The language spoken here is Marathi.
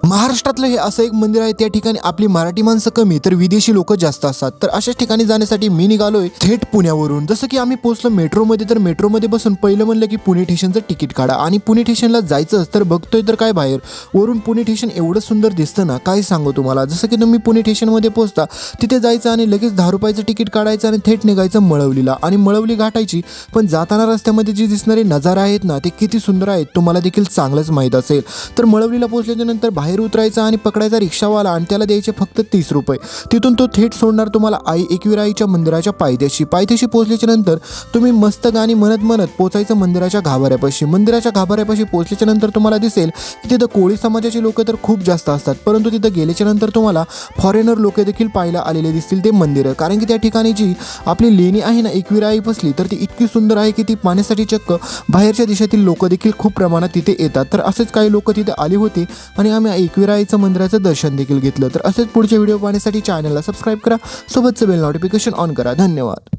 महाराष्ट्रातलं हे असं एक मंदिर आहे, त्या ठिकाणी आपली मराठी माणसं कमी तर विदेशी लोक जास्त असतात। तर अशाच ठिकाणी जाण्यासाठी मी निघालोय थेट पुण्यावरून। जसं की आम्ही पोहोचलो मेट्रोमध्ये, तर मेट्रोमध्ये बसून पहिलं म्हणलं की पुणे स्टेशनचं तिकीट काढा आणि पुणे स्टेशनला जायचं तर बघतोय तर काय बाहेर वरून पुणे स्टेशन एवढं सुंदर दिसतं ना, काय सांगू तुम्हाला। जसं की तुम्ही पुणे स्टेशनमध्ये पोहोचता, तिथे जायचं आणि लगेच 10 रुपयाचं तिकीट काढायचं आणि थेट निघायचं मळवलीला आणि मळवली गाठायची। पण जाताना रस्त्यामध्ये जे दिसणारे नजारा आहेत ना, ते किती सुंदर आहेत तुम्हाला देखील चांगलंच माहीत असेल। तर मळवलीला पोहोचल्याच्या नंतर बाहेर उतरायचा आणि पकडायचा रिक्षावाला आणि त्याला द्यायचे फक्त 30 रुपये। तिथून तो थेट सोडणार तुम्हाला आई एकविराईच्या मंदिराच्या पायथ्याशी पोहोचल्याच्या नंतर तुम्ही मस्त गाणी म्हणत म्हणत पोहोचायचं मंदिराच्या गाभाऱ्यापाशी। मंदिराच्या गाभाऱ्यापाशी पोहोचल्याच्या नंतर तुम्हाला दिसेल की तिथं कोळी समाजाचे लोक तर खूप जास्त असतात, परंतु तिथं गेल्याच्या नंतर तुम्हाला फॉरेनर लोक देखील पाहायला आलेले दिसतील ते मंदिर। कारण की त्या ठिकाणी जी आपली लेणी आहे ना एकविराई बसली, तर ती इतकी सुंदर आहे की ती पाहण्यासाठी चक्क बाहेरच्या देशातील लोक देखील खूप प्रमाणात तिथे येतात। तर असेच काही लोक तिथे आले होते आणि आम्ही एकविराईचं मंदिराचं दर्शन देखील घेतलं। तर असेच पुढचे व्हिडिओ पाहण्यासाठी चॅनलला सबस्क्राईब करा, सोबतचं बेल नोटिफिकेशन ऑन करा। धन्यवाद।